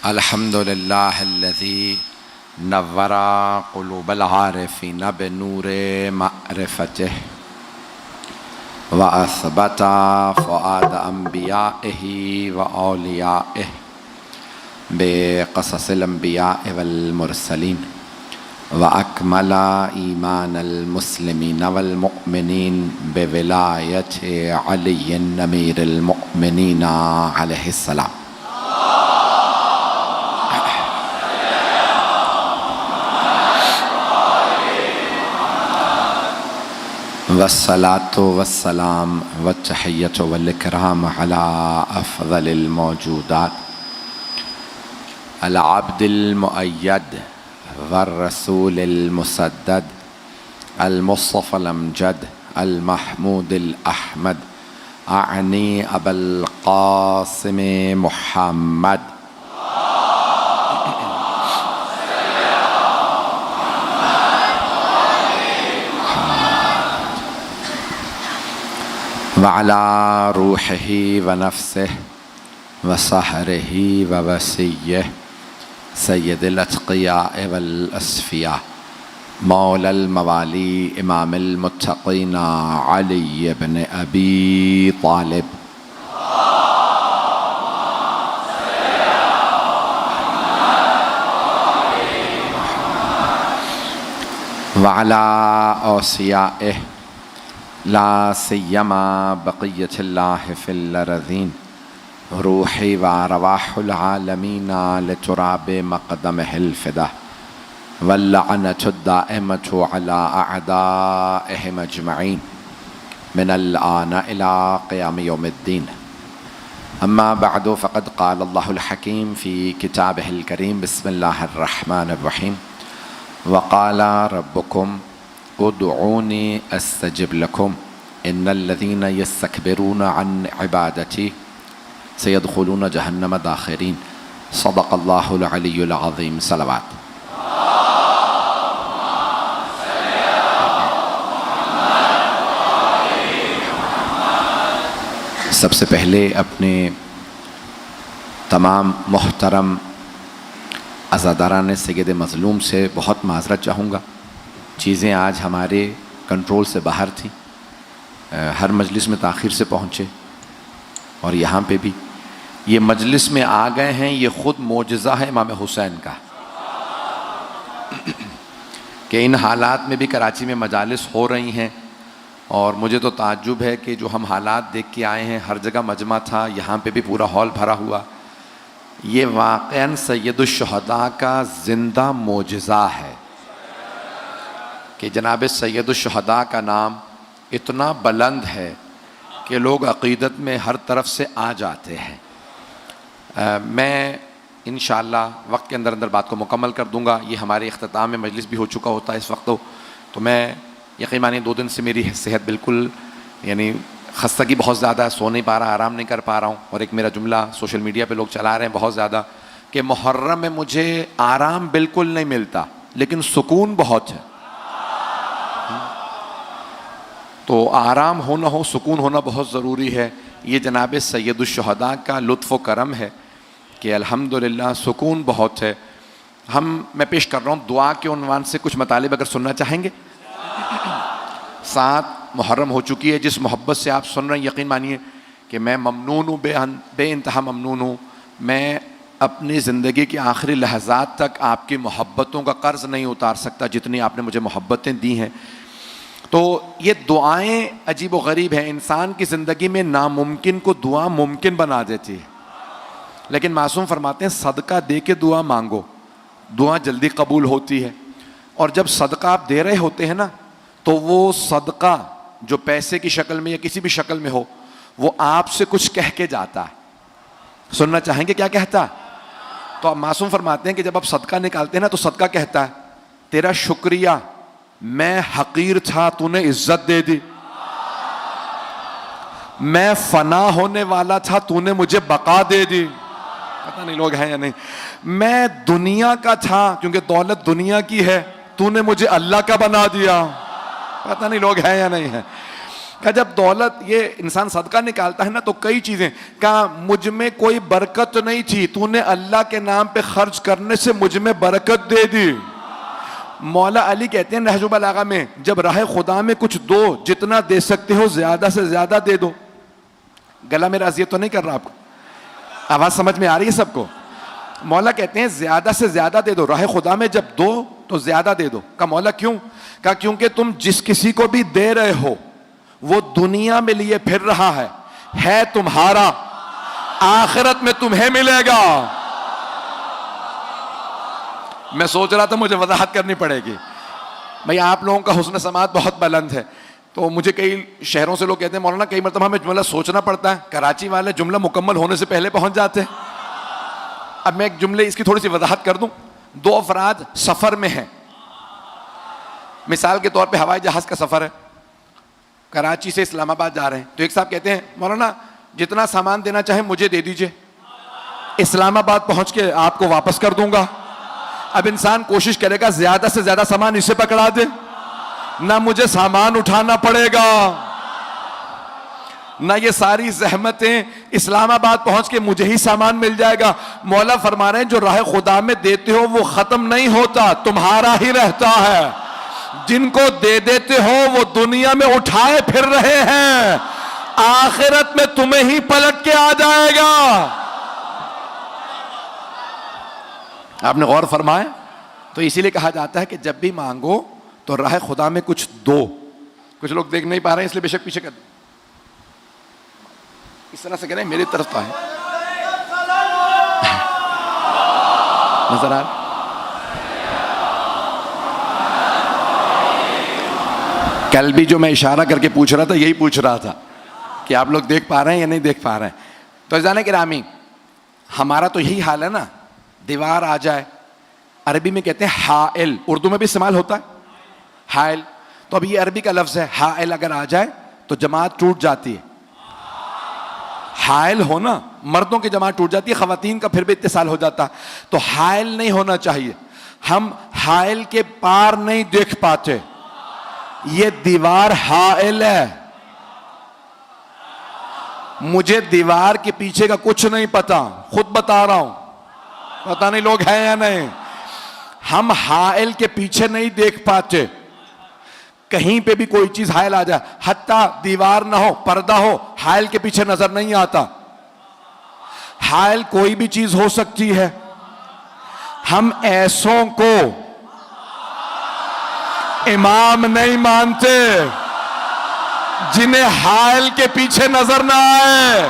अल्हम्दुलिल्लाहिल्लज़ी नव्वरा क़ुलूबल आरिफ़ीन बिनूरे मअरिफ़तिह व असबता फ़ुआद अंबियाइही व औलियाइह बिक़ससिल अंबियाइ वल मुरसलीन व अकमला ईमानल मुस्लिमीन वल मुअमिनीन बिविलायति अलीय्यिन अमीरिल मुअमिनीन अलैहिस्सलाम। वस्सलातु वस्सलाम वत्तहिय्यतु वल इकराम अला अफ़ज़लिल मौजूदात अल अब्दिल मुअय्यद वर रसूलिल मुसद्दद अल मुस्तफ़ल अमजद अल महमूदिल अहमद अनी अबुल क़ासिम मुहम्मद व अला रूहिही व नफ्सिही व सहरिही व वसीय्यिही सय्यदिल अत्क़ियाए वल अस्फ़िया मौलल मवाली इमामिल मुत्तक़ीन अली इब्न अबी तालिब व अला औसियाइही ला सिय्यमा बक़िय्यतिल्लाहि फ़िल अर्ज़ीन रूही व अरवाहुल आलमीन लितुराबि मक़दमिहिल फ़िदा वल्लअनतु दाइमतु अला अअदाइहिम अजमईन मिनल आन इला क़ियाम यौमिद्दीन। अम्मा बअदु फ़क़द क़ाल अल्लाहुल हकीम फ़ी किताबिहिल करीम बिस्मिल्लाहिर रहमानिर रहीम व क़ाल रब्बुकुम उदऊनी अस्तजिब लकुम इन्नल्लज़ीना यस्तकबिरूना अन इबादती सयदखुलून जहन्नम दाखिरीन। सदक़ल्लाहुल अलियुल अज़ीम। सलवात। सबसे पहले अपने तमाम मोहतरम अज़ादारान सय्यद मज़लूम से बहुत माज़रत चाहूँगा। चीज़ें आज हमारे कंट्रोल से बाहर थी। हर मजलिस में ताख़ीर से पहुँचे और यहाँ पे भी ये मजलिस में आ गए हैं। ये ख़ुद मोजज़ा है इमाम हुसैन का कि इन हालात में भी कराची में मजालिस हो रही हैं। और मुझे तो ताज्जुब है कि जो हम हालात देख के आए हैं, हर जगह मजमा था, यहाँ पे भी पूरा हॉल भरा हुआ। ये वाक़अन सय्यदुश्शुहदा का ज़िंदा मोजज़ा है कि जनाब सय्यदुश्शुहदा का नाम इतना बुलंद है कि लोग अक़ीदत में हर तरफ से आ जाते हैं। मैं इंशाअल्लाह वक्त के अंदर अंदर बात को मुकम्मल कर दूंगा। ये हमारे इख्तिताम में मजलिस भी हो चुका होता है इस वक्त। तो मैं यकीन मानिए 2 दिन से मेरी सेहत बिल्कुल यानी खस्तगी बहुत ज़्यादा है, सो नहीं पा रहा, आराम नहीं कर पा रहा हूँ। और एक मेरा जुमला सोशल मीडिया पे लोग चला रहे हैं बहुत ज़्यादा कि मुहर्रम में मुझे आराम बिल्कुल नहीं मिलता लेकिन सुकून बहुत है। तो आराम होना हो, सुकून होना बहुत ज़रूरी है। ये जनाब सय्यदुश्शुहदा का लुत्फ़ व करम है कि अल्हम्दुलिल्लाह सुकून बहुत है। मैं पेश कर रहा हूँ दुआ के उन्वान से कुछ मतालिब अगर सुनना चाहेंगे। 7 मुहर्रम हो चुकी है। जिस मोहब्बत से आप सुन रहे हैं यकीन मानिए कि मैं ममनून हूँ, बेइंतहा ममनून हूँ। मैं अपनी ज़िंदगी के आखिरी लहज़ात तक आपकी मोहब्बतों का कर्ज़ नहीं उतार सकता जितनी आपने मुझे मोहब्बतें दी हैं। तो ये दुआएं अजीब व गरीब हैं। इंसान की ज़िंदगी में नामुमकिन को दुआ मुमकिन बना देती है। लेकिन मासूम फरमाते हैं सदका दे के दुआ मांगो, दुआ जल्दी कबूल होती है। और जब सदका आप दे रहे होते हैं ना, तो वो सदका जो पैसे की शक्ल में या किसी भी शक्ल में हो, वो आपसे कुछ कह के जाता है। सुनना चाहेंगे क्या कहता है? तो आप मासूम फरमाते हैं कि जब आप सदका निकालते हैं ना, तो सदका कहता है तेरा शुक्रिया, मैं हकीर था, तूने इज्जत दे दी। मैं फना होने वाला था, तूने मुझे बका दे दी। पता नहीं लोग हैं या नहीं। मैं दुनिया का था क्योंकि दौलत दुनिया की है, तूने मुझे अल्लाह का बना दिया। पता नहीं लोग हैं या नहीं है। कहा जब दौलत ये इंसान सदका निकालता है ना तो कई चीजें, कहा मुझ में कोई बरकत नहीं थी, तूने अल्लाह के नाम पे खर्च करने से मुझ में बरकत दे दी। मौला अली कहते हैं नहजुल बलागा में, जब राह खुदा में कुछ दो, जितना दे सकते हो ज्यादा से ज्यादा दे दो। गला मेरा अजियत तो नहीं कर रहा आपको? आवाज समझ में आ रही है सबको? मौला कहते हैं ज्यादा से ज्यादा दे दो, राह खुदा में जब दो तो ज्यादा दे दो। का मौला क्यों? का क्योंकि तुम जिस किसी को भी दे रहे हो वो दुनिया में लिए फिर रहा है तुम्हारा, आखिरत में तुम्हें मिलेगा। मैं सोच रहा था मुझे वजाहत करनी पड़ेगी। भाई आप लोगों का हुस्न समात बहुत बुलंद है, तो मुझे कई शहरों से लोग कहते हैं मौलाना कई मरतबा हमें जुमला सोचना पड़ता है, कराची वाले जुमला मुकम्मल होने से पहले पहुंच जाते हैं। अब मैं एक जुमले इसकी थोड़ी सी वजाहत कर दूं। दो अफराद सफर में हैं, मिसाल के तौर पे हवाई जहाज का सफर है, कराची से इस्लामाबाद जा रहे हैं, तो एक साहब कहते हैं मौलाना जितना सामान देना चाहे मुझे दे दीजिए, इस्लामाबाद पहुंच के आपको वापस कर दूंगा। अब इंसान कोशिश करेगा ज्यादा से ज्यादा सामान इसे पकड़ा दे, ना मुझे सामान उठाना पड़ेगा, ना ये सारी जहमतें, इस्लामाबाद पहुंच के मुझे ही सामान मिल जाएगा। मौला फरमा रहे हैं जो राह खुदा में देते हो वो खत्म नहीं होता, तुम्हारा ही रहता है। जिनको दे देते हो वो दुनिया में उठाए फिर रहे हैं, आखिरत में तुम्हें ही पलट के आ जाएगा। आपने गौर फरमाया? तो इसीलिए कहा जाता है कि जब भी मांगो तो राह खुदा में कुछ दो। कुछ लोग देख नहीं पा रहे हैं इसलिए बेशक पीछे कर दो, इस तरह से कह रहे हैं मेरी तरफ तो आए। नजर आ रहा? कल भी जो मैं इशारा करके पूछ रहा था यही पूछ रहा था कि आप लोग देख पा रहे हैं या नहीं देख पा रहे हैं। तो जाने कि रामी हमारा तो यही हाल है ना, दीवार आ जाए, अरबी में कहते हैं हाइल, उर्दू में भी इस्तेमाल होता है हाइल। तो अब ये अरबी का लफ्ज है, हाइल अगर आ जाए तो जमात टूट जाती है। हाइल होना, मर्दों की जमात टूट जाती है, खवातीन का फिर भी इत्तिसाल हो जाता। तो हाइल नहीं होना चाहिए। हम हाइल के पार नहीं देख पाते, ये दीवार हाइल है। मुझे दीवार के पीछे का कुछ नहीं पता, खुद बता रहा हूं, पता नहीं लोग हैं या नहीं। हम हाइल के पीछे नहीं देख पाते, कहीं पे भी कोई चीज हाइल आ जाए, हत्ता दीवार ना हो, पर्दा हो, हाइल के पीछे नजर नहीं आता। हाइल कोई भी चीज हो सकती है। हम ऐसों को इमाम नहीं मानते जिन्हें हाइल के पीछे नजर ना आए।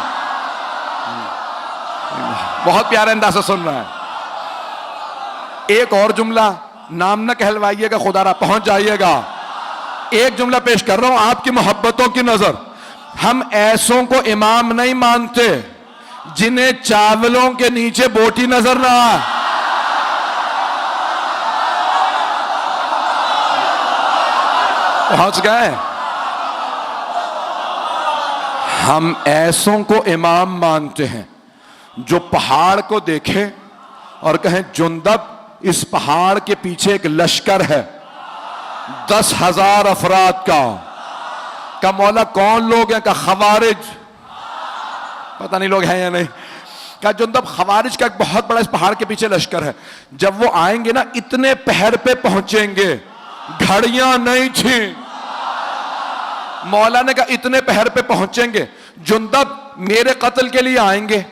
बहुत प्यारे अंदाज से सुन रहा है। एक और जुमला, नाम न कहलवाइएगा, खुदारा पहुंच जाइएगा। एक जुमला पेश कर रहा हूं आपकी मोहब्बतों की नजर। हम ऐसों को इमाम नहीं मानते जिन्हें चावलों के नीचे बोटी नजर ना आए। पहुंच गए? हम ऐसों को इमाम मानते हैं जो पहाड़ को देखें और कहें जुंदब इस पहाड़ के पीछे एक लश्कर है 10,000 अफराद का मौला कौन लोग हैं? का खवारिज, पता नहीं लोग हैं या नहीं। का जुंदब खवारिज का एक बहुत बड़ा इस पहाड़ के पीछे लश्कर है। जब वो आएंगे ना इतने पहर पे पहुंचेंगे, घड़ियां नहीं थी। मौला ने कहा इतने पहर पे पहुंचेंगे, जुंदब मेरे कत्ल के लिए आएंगे,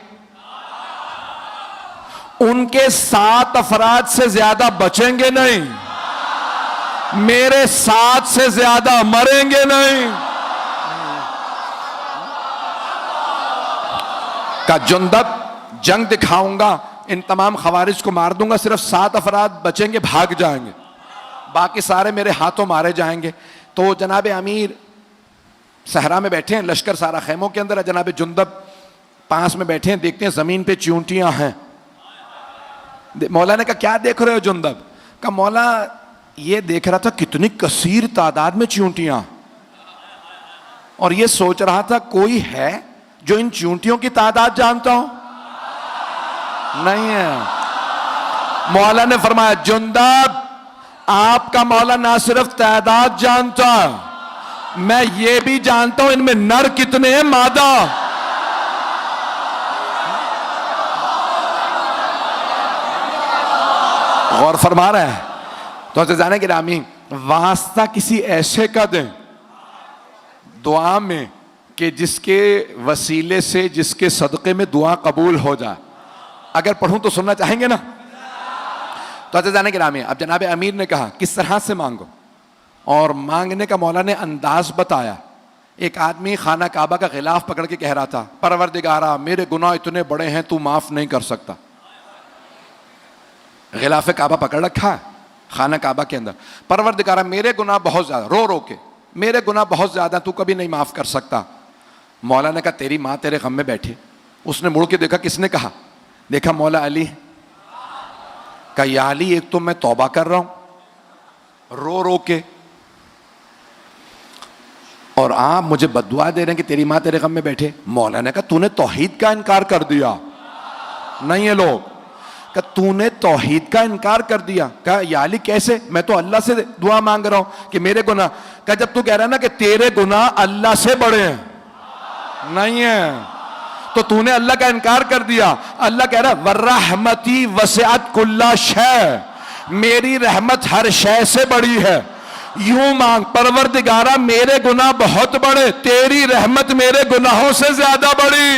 उनके 7 अफराद से ज्यादा बचेंगे नहीं, मेरे 7 से ज्यादा मरेंगे नहीं। का जुंदब जंग दिखाऊंगा, इन तमाम खवारिज को मार दूंगा, सिर्फ 7 अफराद बचेंगे, भाग जाएंगे, बाकी सारे मेरे हाथों मारे जाएंगे। तो जनाब अमीर सहरा में बैठे हैं, लश्कर सारा खेमों के अंदर है, जनाब जुंदब पास में बैठे हैं, देखते हैं जमीन पे चींटियां हैं। मौला ने कहा क्या देख रहे हो जुंदब? का मौला ये देख रहा था कितनी कसीर तादाद में चींटियां, और ये सोच रहा था कोई है जो इन चींटियों की तादाद जानता हो? नहीं है। मौला ने फरमाया जुंदब आपका मौला ना सिर्फ तादाद जानता, मैं ये भी जानता हूं इनमें नर कितने हैं, मादा। गौर फरमा रहे हैं। तो जाने कि रामी वास्ता किसी ऐसे का दें दुआ में कि जिसके वसीले से, जिसके सदक़े में दुआ कबूल हो जाए। अगर पढ़ूं तो सुनना चाहेंगे ना? तो जाने कि रामी अब जनाब अमीर ने कहा किस तरह से मांगो, और मांगने का मौला ने अंदाज बताया। एक आदमी खाना काबा का गिलाफ पकड़ के कह रहा था, परवरदिगारा मेरे गुनाह इतने बड़े हैं तू माफ नहीं कर सकता। गिलाफ काबा पकड़ रखा है खाना काबा के अंदर, परवरदिगारा मेरे गुनाह बहुत ज्यादा, रो रो के मेरे गुनाह बहुत ज्यादा, तू कभी नहीं माफ कर सकता। मौला ने कहा तेरी माँ तेरे गम में बैठी। उसने मुड़ के देखा, किसने कहा? देखा मौला अली। कहा या अली एक तो मैं तौबा कर रहा हूं रो रो के, और आप मुझे बद्दुआ दे रहे हैं कि तेरी माँ तेरे गम में बैठे। मौला ने कहा तूने तौहीद का इनकार कर दिया। नहीं है लोग, कहा तूने तौहीद का इनकार कर दिया। कहा या अली कैसे? मैं तो अल्लाह से दुआ मांग रहा हूं कि मेरे गुनाह। कहा जब तू कह रहा है ना कि तेरे गुनाह अल्लाह से बड़े हैं, नहीं है, तो तूने अल्लाह का इनकार कर दिया। अल्लाह कह रहा वर्रहमती वसिअत कुल्ला शै, मेरी रहमत हर शय से बड़ी है। यूं मांग, परवरदिगारा मेरे गुनाह बहुत बड़े, तेरी रहमत मेरे गुनाहों से ज्यादा बड़ी।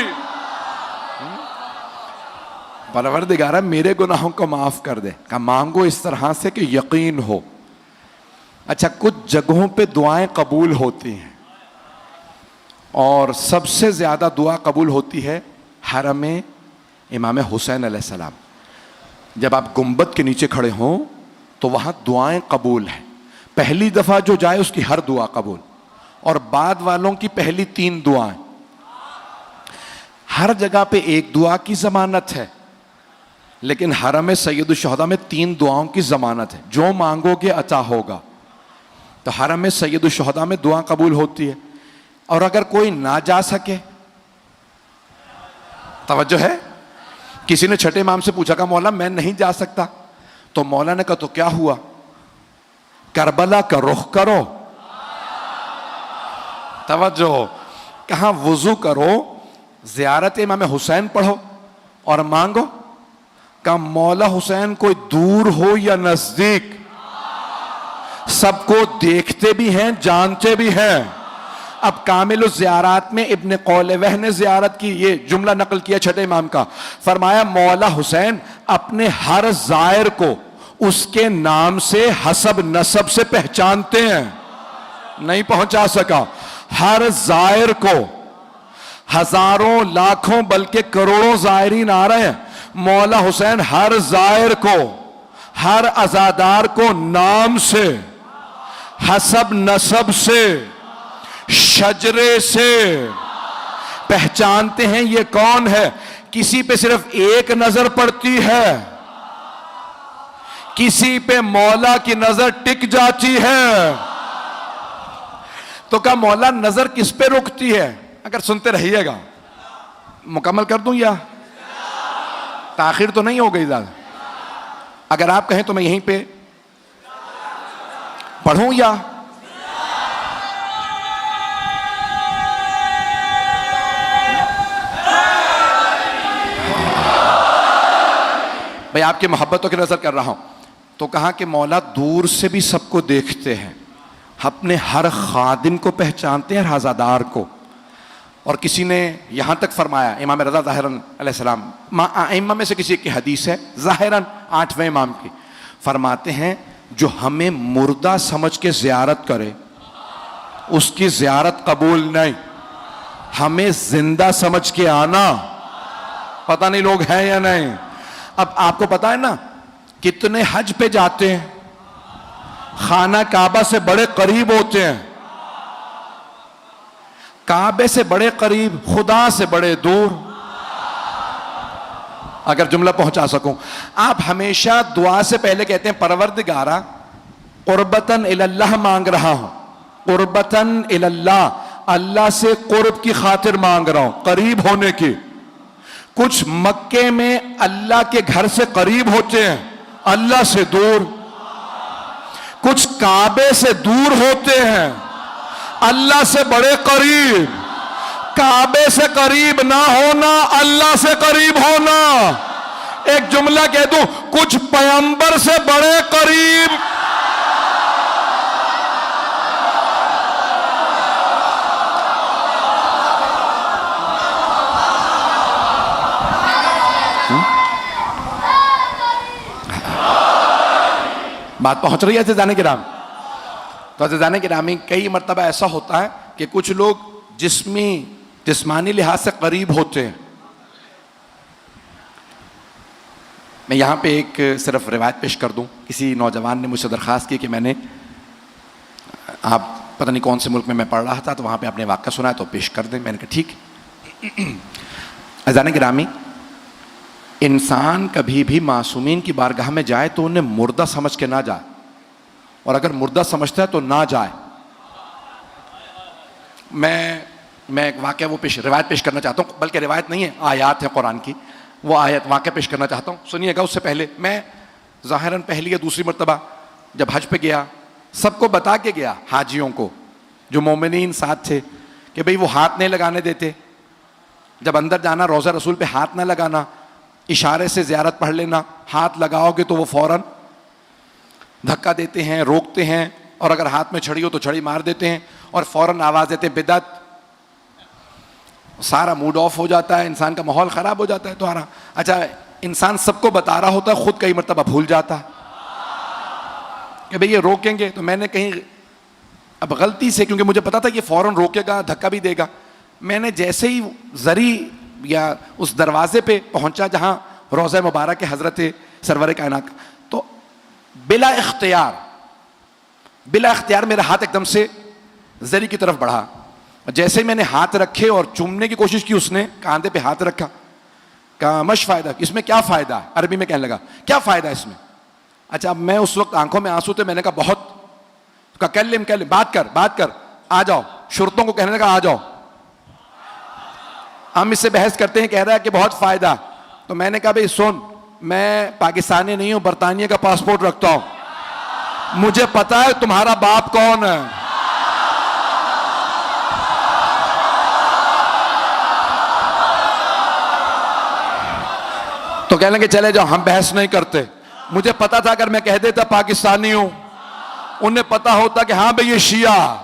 परवरदिगारा मेरे गुनाहों को माफ कर दे। का मांगो इस तरह से कि यकीन हो। अच्छा, कुछ जगहों पे दुआएं कबूल होती हैं और सबसे ज्यादा दुआ कबूल होती है हरम में इमाम हुसैन अलैहिस्सलाम। जब आप गुंबद के नीचे खड़े हों तो वहां दुआएं कबूल है। पहली दफा जो जाए उसकी हर दुआ कबूल, और बाद वालों की पहली 3 दुआएं। हर जगह पे एक दुआ की जमानत है, लेकिन हरम सैयदुल शुहदा में 3 दुआओं की जमानत है। जो मांगोगे अता होगा। तो हरम सैयदुल शुहदा में दुआ कबूल होती है। और अगर कोई ना जा सके, तवज्जो है, किसी ने छठे इमाम से पूछा, का मौला मैं नहीं जा सकता। तो मौला ने कहा तो क्या हुआ, करबला का रुख करो। तवज्जो, कहा वुजू करो, ज़ियारत इमाम हुसैन पढ़ो और मांगो। का मौला हुसैन कोई दूर हो या नजदीक, सबको देखते भी हैं, जानते भी हैं। अब कामिल ज़ियारत में इब्न कौलवह ने ज़ियारत की, ये जुमला नकल किया छठे इमाम का। फरमाया मौला हुसैन अपने हर ज़ायर को उसके नाम से, हसब नसब से पहचानते हैं। नहीं पहुंचा सका, हर ज़ायर को, हजारों लाखों बल्कि करोड़ों ज़ायरीन आ रहे हैं, मौला हुसैन हर ज़ायर को, हर अज़ादार को नाम से, हसब नसब से, शजरे से पहचानते हैं ये कौन है। किसी पे सिर्फ एक नजर पड़ती है, किसी पे मौला की नजर टिक जाती है। तो क्या मौला नजर किस पे रुकती है? अगर सुनते रहिएगा, मुकम्मल कर दूं या ताखिर तो नहीं हो गई ज्यादा? अगर आप कहें तो मैं यहीं पे पढ़ूं या भाई आपकी मोहब्बतों की नजर कर रहा हूं। तो कहा कि मौला दूर से भी सबको देखते हैं, अपने हर खादिम को पहचानते हैं, हर हज़ादार को। और किसी ने यहां तक फरमाया, इमाम रज़ा ज़ाहिरन अलैहिस्सलाम, आइम्मा में से किसी की हदीस है, ज़ाहिरन 8वें इमाम की, फरमाते हैं जो हमें मुर्दा समझ के ज़ियारत करे उसकी ज़ियारत कबूल नहीं, हमें जिंदा समझ के आना। पता नहीं लोग हैं या नहीं। अब आपको पता है ना कितने हज पे जाते हैं, खाना काबा से बड़े करीब होते हैं, काबे से बड़े करीब, खुदा से बड़े दूर। अगर जुमला पहुंचा सकूं, आप हमेशा दुआ से पहले कहते हैं परवरदिगारा कुर्बतन इलल्लाह मांग रहा हूं, कुर्बतन इलल्लाह, अल्लाह से कुर्ब की खातिर मांग रहा हूं, करीब होने की। कुछ मक्के में अल्लाह के घर से करीब होते हैं, अल्लाह से दूर। कुछ काबे से दूर होते हैं, अल्लाह से बड़े करीब, काबे से करीब ना होना, अल्लाह से करीब होना। एक जुमला कह दूं, कुछ पैगंबर से बड़े करीब। बात पहुंच रही है अज़ीज़ान किराम? तो अज़ीज़ान किरामी, कई मर्तबा ऐसा होता है कि कुछ लोग जिस्मानी लिहाज से करीब होते हैं। मैं यहाँ पे एक सिर्फ रिवायत पेश कर दूँ। किसी नौजवान ने मुझसे दरख्वास्त की कि मैंने, आप पता नहीं कौन से मुल्क में मैं पढ़ रहा था, तो वहाँ पे आपने वाक़या सुना है तो पेश कर दें। मैंने कहा ठीक। अज़ीज़ान गिरामी, इंसान कभी भी मासूमीन की बारगाह में जाए तो उन्हें मुर्दा समझ के ना जाए, और अगर मुर्दा समझता है तो ना जाए। मैं एक वाक़या रिवायत पेश करना चाहता हूँ, बल्कि रिवायत नहीं है, आयत है कुरान की। वो आयत वाक़या पेश करना चाहता हूँ, सुनिएगा। उससे पहले मैं ज़ाहिरन पहली या दूसरी मर्तबा जब हज पे गया, सबको बता के गया, हाजियों को जो मोमिनीन साथ थे, कि भाई वो हाथ नहीं लगाने देते। जब अंदर जाना, रोज़ा रसूल पे हाथ ना लगाना, इशारे से ज़ियारत पढ़ लेना। हाथ लगाओगे तो वो फ़ौरन धक्का देते हैं, रोकते हैं, और अगर हाथ में छड़ी हो तो छड़ी मार देते हैं और फ़ौरन आवाज़ देते बिदअत। सारा मूड ऑफ हो जाता है, इंसान का माहौल ख़राब हो जाता है तुम्हारा। अच्छा, इंसान सबको बता रहा होता है, खुद कई मरतबा भूल जाता है कि भाई ये रोकेंगे। तो मैंने कहीं अब गलती से, क्योंकि मुझे पता था कि फ़ौरन रोकेगा, धक्का भी देगा, मैंने जैसे ही ज़री या उस दरवाजे पे पहुंचा जहां रोज़ा मुबारक के हज़रत सरवर कायनात, तो बिला इख्तियार मेरा हाथ एकदम से ज़री की तरफ बढ़ा। जैसे ही मैंने हाथ रखे और चूमने की कोशिश की, उसने कांधे पे हाथ रखा, कहा मश फ़ायदा, इसमें क्या फ़ायदा है? अरबी में कहने लगा, क्या फ़ायदा है इसमें? अच्छा, अब मैं उस वक्त आंखों में आंसू थे, मैंने कहा बहुत, कहा कल्लिम, बात कर, आ जाओ। शुरतों को कहने लगा आ जाओ, हम इससे बहस करते हैं, कह रहा है कि बहुत फायदा। तो मैंने कहा भाई सुन, मैं पाकिस्तानी नहीं हूं, बरतानिया का पासपोर्ट रखता हूं, मुझे पता है तुम्हारा बाप कौन है। तो कहने लगे चले जाओ, हम बहस नहीं करते। मुझे पता था अगर मैं कह देता पाकिस्तानी हूं, उन्हें पता होता कि हाँ भाई ये शिया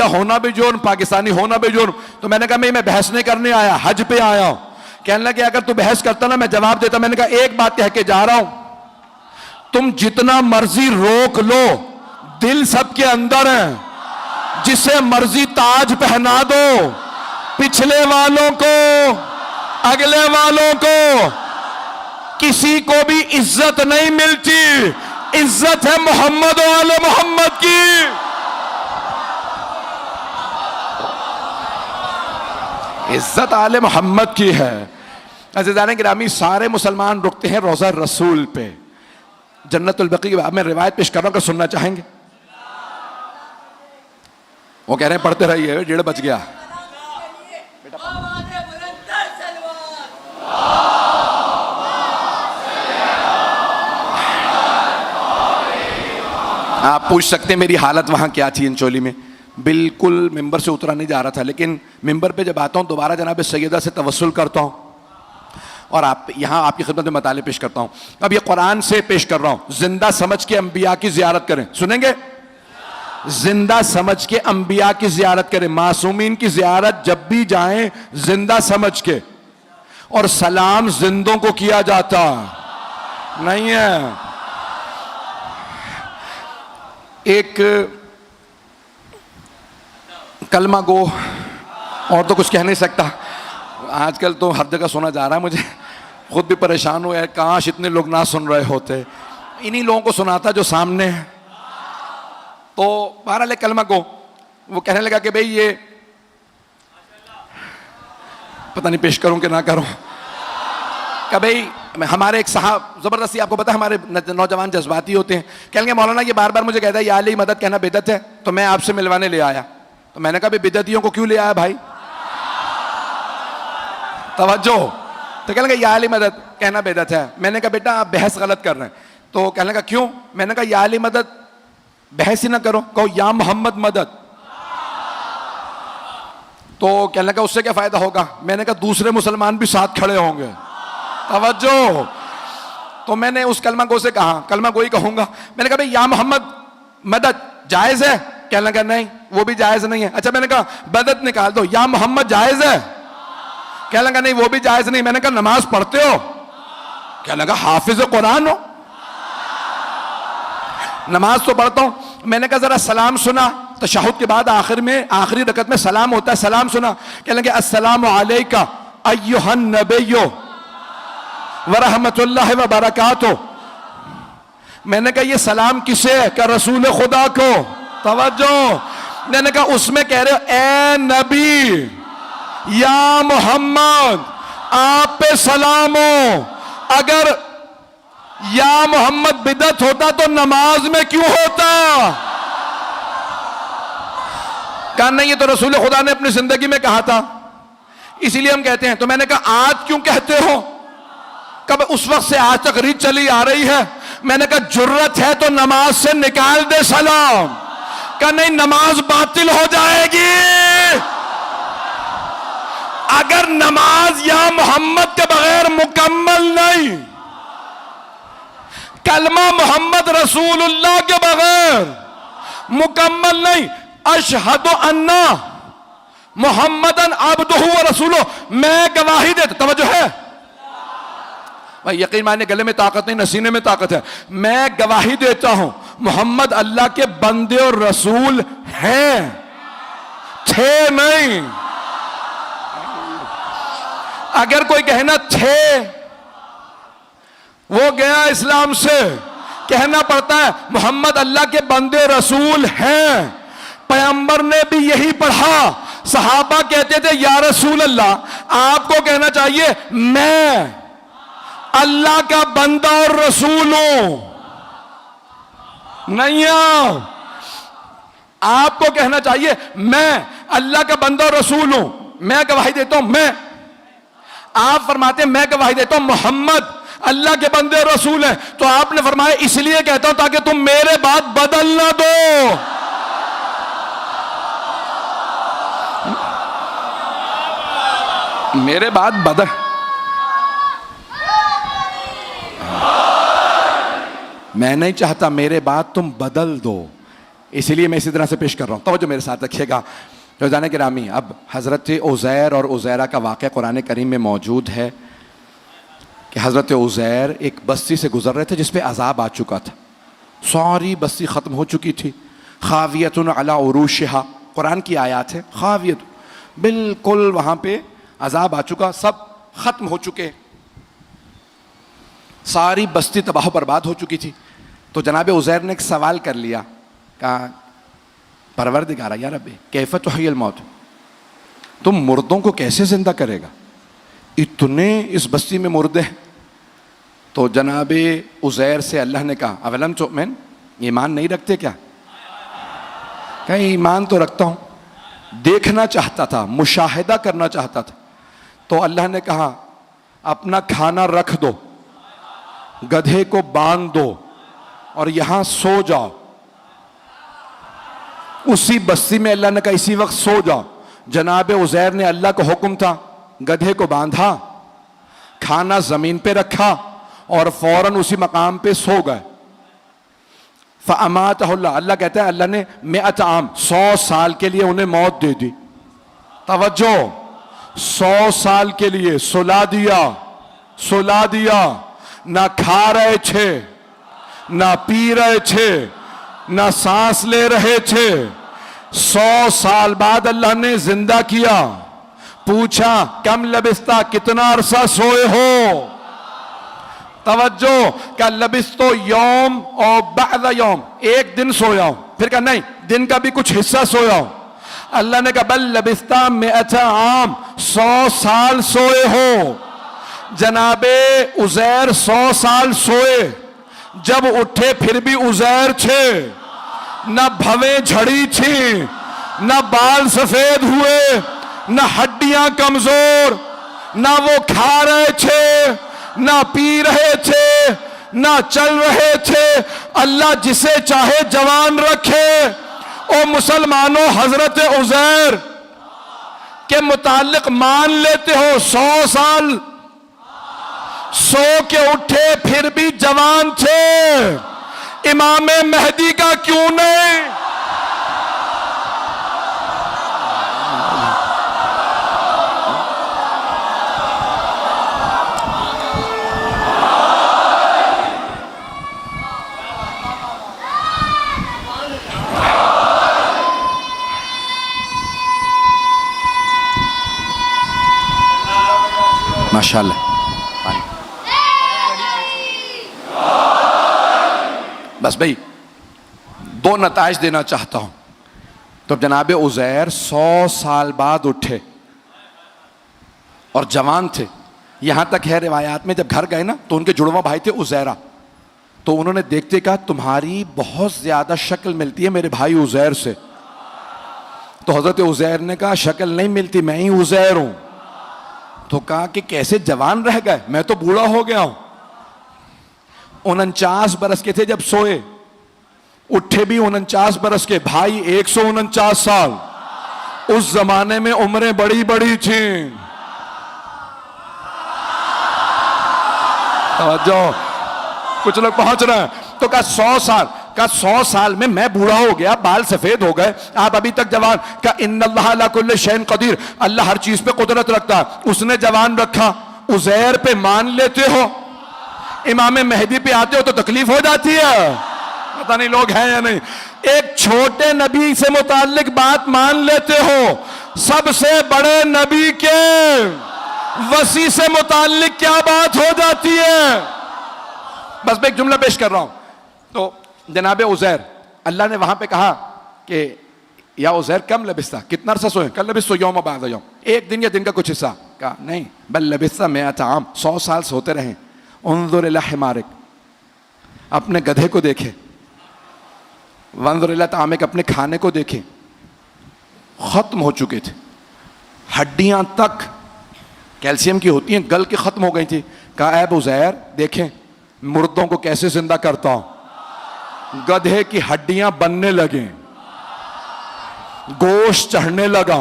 होना भी जुर्म, पाकिस्तानी होना भी जुर्म। तो मैंने कहा मैं बहस नहीं करने आया, हज पे आया हूं। कहने लगे अगर तू बहस करता ना, मैं जवाब देता। मैंने कहा एक बात कह के जा रहा हूं, तुम जितना मर्जी रोक लो, दिल सबके अंदर है। जिसे मर्जी ताज पहना दो, पिछले वालों को, अगले वालों को, किसी को भी इज्जत नहीं मिलती। इज्जत है मोहम्मद और आले मोहम्मद की। इज्जत आले मोहम्मद की है। अज़ीज़ान गिरामी, सारे मुसलमान रुकते हैं रोज़ा रसूल पे, जन्नतुल बकी। मैं रिवायत पेश कर रहा हूं, अगर सुनना चाहेंगे। वो कह रहे हैं पढ़ते रहिए, 1:30 बज गया। आप पूछ सकते हैं मेरी हालत वहां क्या थी इंचोली में। बिल्कुल मिंबर से उतरा नहीं जा रहा था, लेकिन मिंबर पे जब आता हूँ दोबारा जनाब सैयदा से तवस्सुल करता हूँ, और आप यहाँ आपकी खिदमत में मताले पेश करता हूँ। अब ये कुरान से पेश कर रहा हूँ। जिंदा समझ के अंबिया की ज़ियारत करें, सुनेंगे? जिंदा समझ के अंबिया की ज़ियारत करें। मासूमीन की ज़ियारत जब भी जाएं, जिंदा समझ के, और सलाम जिंदों को किया जाता नहीं है। एक कलमा गो, और तो कुछ कह नहीं सकता। आजकल तो हर जगह सुना जा रहा है, मुझे खुद भी परेशान हुआ है, काश इतने लोग ना सुन रहे होते। इन्हीं लोगों को सुनाता जो सामने है। तो बहरहाल कलमा गो, वो कहने लगा कि भाई ये पता नहीं पेश करूं कि ना करूं। कि भाई हमारे एक साहब, जबरदस्ती, आपको पता है हमारे नौजवान जज्बाती होते हैं। कहेंगे मौलाना ये बार बार मुझे कहता है या अली मदद कहना बिदअत है, तो मैं आपसे मिलवाने ले आया। तो मैंने कहा बिदअतियों को क्यों ले आया भाई, तवज्जो। तो कहने लगा या अली मदद कहना बिदअत है। मैंने कहा बेटा आप बहस गलत कर रहे हैं। तो कहने लगा क्यों? मैंने कहा या अली मदद बहस ही ना करो, कहो या मोहम्मद मदद। तो कहने लगा उससे क्या फायदा होगा? मैंने कहा दूसरे मुसलमान भी साथ खड़े होंगे। तवज्जो। तो मैंने उस कलमा गो से कहा, कलमा गोई कहूंगा, मैंने कहा भाई या मोहम्मद मदद जायज है? कहने लगा नहीं वो भी जायज नहीं है। अच्छा मैंने कहा मदद निकाल दो, या मोहम्मद जायज है? कहने लगा नहीं वो भी जायज नहीं। मैंने कहा नमाज पढ़ते हो? कहने लगा हाफिज कुरान हो। नमाज तो पढ़ता हूं। मैंने कहा जरा सलाम सुना, तशहुद के बाद आखिर में आखिरी रकत में सलाम होता है, सलाम सुना। कहने लगे अस्सलामु अलैका अय्युहन नबिय्यो व रहमतुल्लाहि व बरकातुहू। मैंने कहा ये सलाम किसे है? क्या रसूल खुदा को? तवज्जो। मैंने कहा उसमें कह रहे हो ए नबी या मोहम्मद आप पे सलाम हो। अगर या मोहम्मद बिदत होता तो नमाज में क्यों होता? कहा नहीं ये तो रसूल खुदा ने अपनी जिंदगी में कहा था, इसीलिए हम कहते हैं। तो मैंने कहा आज क्यों कहते हो? कब उस वक्त से आज तक रीत चली आ रही है। मैंने कहा जुर्रत है तो नमाज से निकाल दे सलाम। कहा नहीं नमाज बातिल हो जाएगी। अगर नमाज या मोहम्मद के बगैर मुकम्मल नहीं, कलमा मोहम्मद रसूलुल्लाह के बगैर मुकम्मल नहीं, अशहदु अन्ना मोहम्मदन अब्दुहु व रसूलुहु, मैं गवाही देता। तवज्जो है भाई, यकीन माने गले में ताकत नहीं नसीने में ताकत है। मैं गवाही देता हूं मोहम्मद अल्लाह के बंदे और रसूल हैं, थे नहीं। अगर कोई कहना थे वो गया इस्लाम से। कहना पड़ता है मोहम्मद अल्लाह के बंदे रसूल हैं। पैगंबर ने भी यही पढ़ा। सहाबा कहते थे या रसूल अल्लाह, आपको कहना चाहिए मैं अल्लाह का बंदा और रसूल हूं। नहीं आपको कहना चाहिए मैं अल्लाह का बंदा और रसूल हूं, मैं गवाही देता हूं। मैं आप फरमाते हैं मैं गवाही देता हूं मोहम्मद अल्लाह के बंदे और रसूल हैं। तो आपने फरमाया इसलिए कहता हूं ताकि तुम मेरे बात बदल ना दो। मेरे बात बदल, मैं नहीं चाहता मेरे बात तुम बदल दो, इसलिए मैं इसी तरह से पेश कर रहा हूं। तो जो मेरे साथ रखिएगा रोजाना गिरामी, अब हजरत उज़ैर और उज़ैरा का वाक़या कुरान करीम में मौजूद है कि हजरत उज़ैर एक बस्ती से गुजर रहे थे जिस पे अजाब आ चुका था। सारी बस्ती ख़त्म हो चुकी थी। खावियतुन अला उरूशिहा, कुरान की आयत है। खावियत, बिल्कुल वहाँ पे अजाब आ चुका, सब ख़त्म हो चुके, सारी बस्ती तबाह बर्बाद हो चुकी थी। तो जनाब उज़ैर ने एक सवाल कर लिया, कहा परवरदिगार या रब्बी कैफ़ तुह्यिल मौत, तुम मुर्दों को कैसे जिंदा करेगा? इतने इस बस्ती में मुर्दे हैं। तो जनाब उज़ैर से अल्लाह ने कहा अवलम तुअमिन, ईमान नहीं रखते क्या? कहीं ईमान तो रखता हूँ, देखना चाहता था, मुशाहिदा करना चाहता था। तो अल्लाह ने कहा अपना खाना रख दो, गधे को बांध दो और यहां सो जाओ। उसी बस्ती में अल्लाह ने कहा इसी वक्त सो जाओ। जनाब उज़ैर ने, अल्लाह का हुक्म था, गधे को बांधा, खाना जमीन पे रखा और फौरन उसी मकाम पे सो गए। फ़अमातहुल्लाह, अल्लाह कहता है अल्लाह ने 100 आम 100 साल के लिए उन्हें मौत दे दी। तवज्जो, 100 साल के लिए सुला दिया, सुला दिया। ना खा रहे थे, ना पी रहे थे, ना सांस ले रहे थे। 100 साल बाद अल्लाह ने जिंदा किया। पूछा कम लबिस्ता, कितना अरसा सोए हो? तवज्जो, क्या लबिस्तो यौम और बअद यौम, एक दिन सोया हूं। फिर कहा नहीं, दिन का भी कुछ हिस्सा सोया हूं। अल्लाह ने कहा बल लबिस्ता 100 आम, 100 साल सोए हो। जनाबे उज़ैर 100 साल सोए, जब उठे फिर भी उज़ैर थे। न भवें झड़ी थी, न बाल सफेद हुए, न हड्डियां कमजोर, न वो खा रहे थे, न पी रहे थे, न चल रहे थे। अल्लाह जिसे चाहे जवान रखे। ओ मुसलमानों, हजरत उज़ैर के मुतालिक मान लेते हो 100 साल सो के उठे फिर भी जवान थे, इमाम मेहदी का क्यों नहीं? माशाअल्लाह। बस भाई 2 नताइज देना चाहता हूं। तो जनाब उज़ैर 100 साल बाद उठे और जवान थे। यहां तक है रिवायात में जब घर गए ना तो उनके जुड़वा भाई थे उज़ैरा, तो उन्होंने देखते कहा तुम्हारी बहुत ज्यादा शक्ल मिलती है मेरे भाई उज़ैर से। तो हजरत उज़ैर ने कहा शक्ल नहीं मिलती, मैं ही उज़ैर हूं। तो कहा कि कैसे जवान रह गए, मैं तो बूढ़ा हो गया हूं। 49 बरस के थे जब सोए, उठे भी 49 बरस के। भाई 149 साल। उस जमाने में उम्रें बड़ी बड़ी थी। जो कुछ लोग पहुंच रहे हैं। तो कहा 100 साल, का 100 साल में मैं बूढ़ा हो गया, बाल सफेद हो गए, आप अभी तक जवान। का इन्नल्लाह अला कुल्लि शैइन कदीर, अल्लाह हर चीज पे कुदरत रखता, उसने जवान रखा। उज़ैर पे मान लेते हो, इमाम मेहदी पे आते हो तो तकलीफ हो जाती है। पता नहीं लोग हैं या नहीं। एक छोटे नबी से मुताल्लिक बात मान लेते हो, सबसे बड़े नबी के वसी से मुताल्लिक क्या बात हो जाती है। बस मैं एक जुमला पेश कर रहा हूं। तो जनाब उज़ैर, अल्लाह ने वहां पे कहा कि या उज़ैर कम लबिस्ता, कितना अरसा सोए? कल लबिस्तो यौम बाद यौम, एक दिन या दिन का कुछ हिस्सा। कहा नहीं, बल लबिस्ता मिअत आम, 100 साल सोते रहे। उन्जुर इला हिमारिक, अपने गधे को देखे। वंजुर इला तामिक, अपने खाने को देखे। खत्म हो चुके थे, हड्डियां तक कैल्शियम की होती हैं, गल के खत्म हो गई थी। कहा ऐ उज़ैर देखें मुर्दों को कैसे जिंदा करता हूं। गधे की हड्डियां बनने लगे, गोश्त चढ़ने लगा,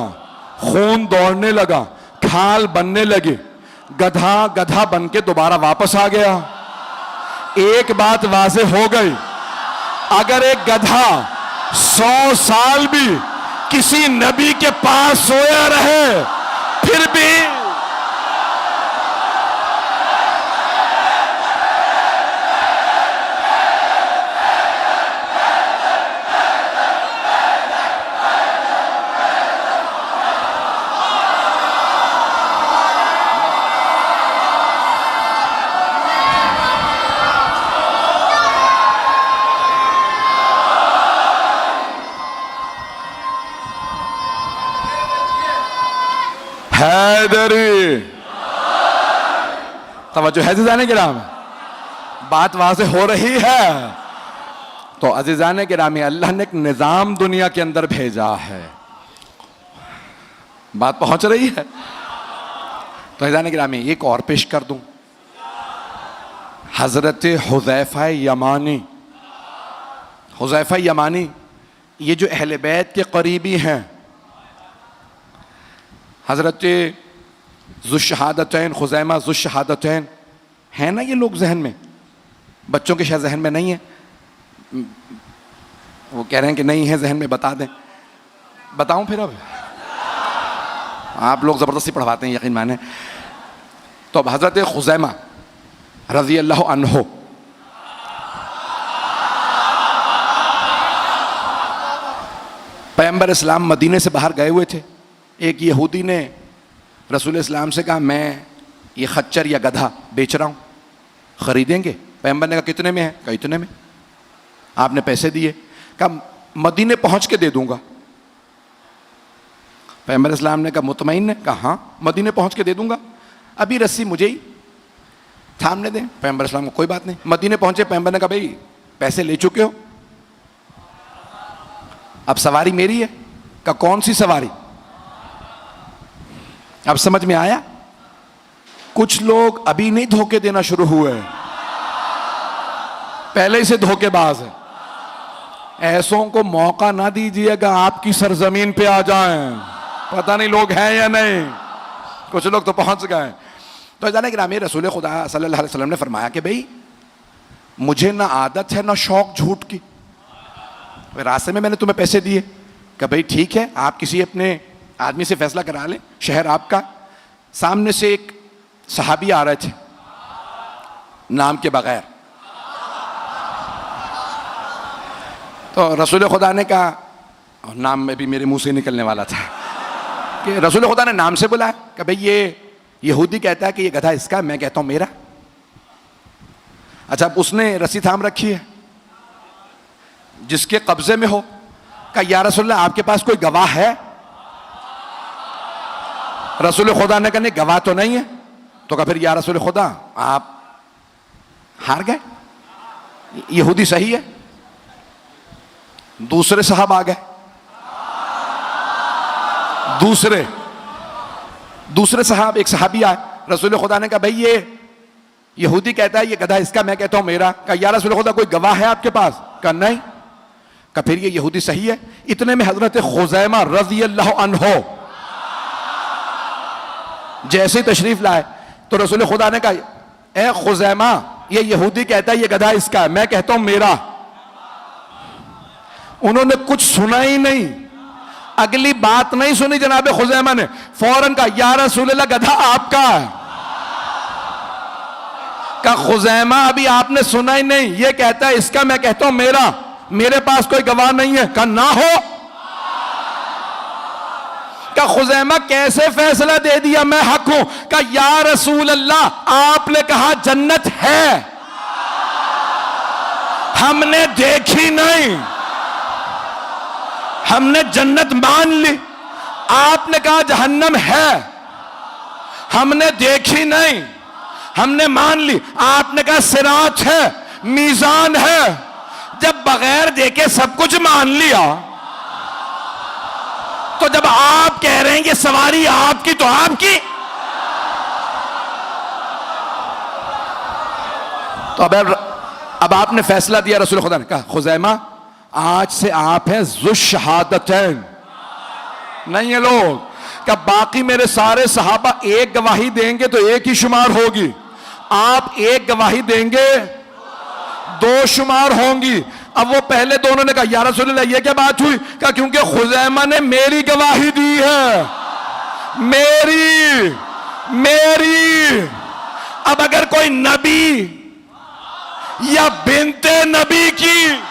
खून दौड़ने लगा, खाल बनने लगे। गधा गधा बन के दोबारा वापस आ गया। एक बात वाज़ेह हो गई, अगर एक गधा 100 साल भी किसी नबी के पास सोया रहे फिर भी हैदरी। तवज्जो है अज़ीज़ाने किराम, बात वाज़ेह हो रही है। तो अज़ीज़ाने किरामी, अल्लाह ने एक निज़ाम दुनिया के अंदर भेजा है, बात पहुंच रही है। तो अज़ीज़ाने किरामी एक और पेश कर दूं। हज़रत हुज़ैफ़ा यमानी, हुज़ैफ़ा यमानी ये जो अहले बैत के करीबी हैं, हज़रत ज़ुश्शहादतैन, खुज़ैमा ज़ुश्शहादतैन, है ना ये लोग जहन में? बच्चों के शायद जहन में नहीं है, वो कह रहे हैं कि नहीं है जहन में, बता दें। बताऊं फिर? अब आप लोग ज़बरदस्ती पढ़वाते हैं, यकीन माने। तो अब हज़रत खुज़ैमा रज़ी अल्लाह अन्हो, पैगंबर इस्लाम मदीने से बाहर गए हुए थे। एक यहूदी ने रसूल इस्लाम से कहा मैं ये खच्चर या गधा बेच रहा हूँ, ख़रीदेंगे? पैगंबर ने कहा कितने में है? कहा इतने में। आपने पैसे दिए? कहा मदीने पहुँच के दे दूँगा। पैगंबर इस्लाम ने कहा मुतमईन है? कहा हाँ मदीने पहुँच के दे दूँगा, अभी रस्सी मुझे ही थामने दें। पैगंबर इस्लाम को कोई बात नहीं। मदीने पहुँचे, पैगंबर ने कहा भाई पैसे ले चुके हो, अब सवारी मेरी है। कहा कौन सी सवारी? अब समझ में आया? कुछ लोग अभी नहीं धोखे देना शुरू हुए, पहले ही से धोखेबाज है। ऐसों को मौका ना दीजिएगा आपकी सरजमीन पे आ जाएं। पता नहीं लोग हैं या नहीं, कुछ लोग तो पहुंच गए। तो जाने कि नामी रसूल खुदा सल्लल्लाहु अलैहि वसल्लम ने फरमाया कि भाई मुझे ना आदत है ना शौक झूठ की। रास्ते में मैंने तुम्हें पैसे दिए कि भाई ठीक है, आप किसी अपने आदमी से फैसला करा लें, शहर आपका। सामने से एक सहाबी आ रहे थे नाम के बगैर, तो रसूल खुदा ने कहा, और नाम में भी मेरे मुंह से निकलने वाला था, कि रसूल खुदा ने नाम से बुलाया कि भाई ये यहूदी कहता है कि ये गधा इसका, मैं कहता हूं मेरा। अच्छा, उसने रस्सी थाम रखी है जिसके कब्जे में हो, कहा या रसूलल्लाह आपके पास कोई गवाह है? रसूल खुदा ने कहा नहीं गवाह तो नहीं है। तो कहा फिर या रसूल खुदा आप हार गए, यहूदी सही है। दूसरे साहब आ गए, दूसरे साहब, एक सहाबी आए, रसूल खुदा ने कहा भाई ये यहूदी कहता है ये गधा इसका, मैं कहता हूं मेरा। कहा या रसूल खुदा कोई गवाह है आपके पास? कहा नहीं। कहा फिर ये यहूदी सही है। इतने में हजरत खुजैमा रज़ी अल्लाह अन्हो जैसे ही तशरीफ लाए तो रसूल खुदा ने कहा ए खुजैमा ये यहूदी कहता है ये गधा इसका है, मैं कहता हूं मेरा। उन्होंने कुछ सुना ही नहीं, अगली बात नहीं सुनी जनाब खुजैमा ने, फौरन कहा या रसूलल्लाह गधा आपका है। कहा खुजैमा अभी आपने सुना ही नहीं, ये कहता है इसका, मैं कहता हूं मेरा, मेरे पास कोई गवाह नहीं है। कहा ना हो। कहा खुजैमा कैसे फैसला दे दिया मैं हक हूं? कहा या रसूल अल्लाह आपने कहा जन्नत है, हमने देखी नहीं, हमने जन्नत मान ली। आपने कहा जहन्नम है, हमने देखी नहीं, हमने मान ली। आपने कहा सिरात है, मीजान है। जब बगैर देखे सब कुछ मान लिया, तो जब आप कह रहे हैं कि सवारी आपकी तो आपकी। तो अब आपने फैसला दिया, रसूल खुदा ने कहा खुजैमा आज से आप हैं ज़ुश्शहादतैन, नहीं है लोग। क्या बाकी मेरे सारे सहाबा एक गवाही देंगे तो एक ही शुमार होगी, आप एक गवाही देंगे दो शुमार होंगी। अब वो पहले दोनों ने कहा या रसूलल्लाह ये क्या बात हुई? कहा क्योंकि खुजैमा ने मेरी गवाही दी है, मेरी। अब अगर कोई नबी या बिनते नबी की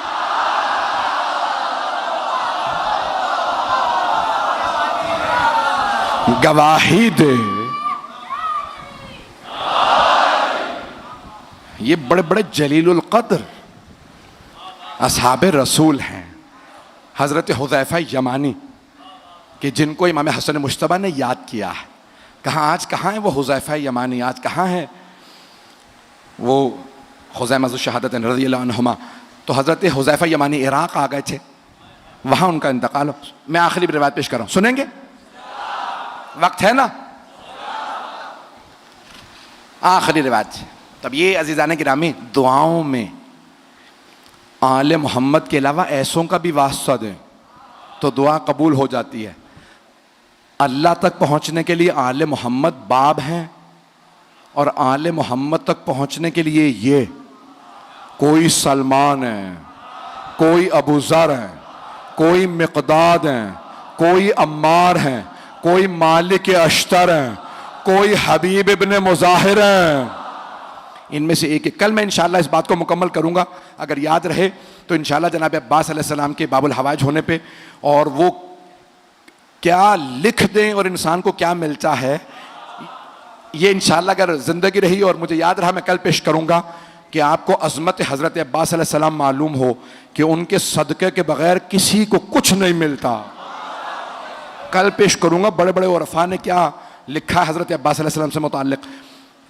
गवाही दे, ये बड़े बड़े जलीलुल कद्र असहाबे रसूल हैं, हजरत हुज़ैफा यमानी कि जिनको इमाम हसन मुश्तबा ने याद किया है। कहाँ आज कहाँ है वो हुज़ैफा यमानी, आज कहाँ है वो खुज़ैमा ज़ुश्शहादतैन रज़ियल्लाहु अन्हुमा? तो हजरत हुज़ैफा यमानी इराक आ गए थे, वहाँ उनका इंतकाल हो। मैं आखिरी रिवायत पेश कर रहा हूँ, सुनेंगे? वक्त है ना? आखिरी रिवायत। तब ये अजीज़ान गिरामी दुआओं में आले मोहम्मद के अलावा ऐसों का भी वास्ता दें तो दुआ कबूल हो जाती है। अल्लाह तक पहुंचने के लिए आले मोहम्मद बाब हैं, और आले मोहम्मद तक पहुंचने के लिए ये कोई सलमान है, कोई अबू ज़र है, कोई मिक़दाद है, कोई अम्मार है, कोई मालिक अश्तर है, कोई हबीब इब्न मुज़ाहिर है। इनमें से एक कल मैं इंशाअल्लाह इस बात को मुकम्मल करूंगा, अगर याद रहे तो इंशाअल्लाह जनाब अब्बास अलैहिस्सलाम के बाबुल हवाइज होने पे, और वो क्या लिख दें और इंसान को क्या मिलता है, ये इंशाअल्लाह अगर ज़िंदगी रही और मुझे याद रहा मैं कल पेश करूंगा कि आपको अज़मत हज़रत अब्बास अलैहिस्सलाम मालूम हो कि उनके सदक़े के बगैर किसी को कुछ नहीं मिलता। कल पेश करूंगा बड़े बड़े उरफा ने क्या लिखा है हज़रत अब्बास अलैहिस्सलाम से मुताल्लिक़।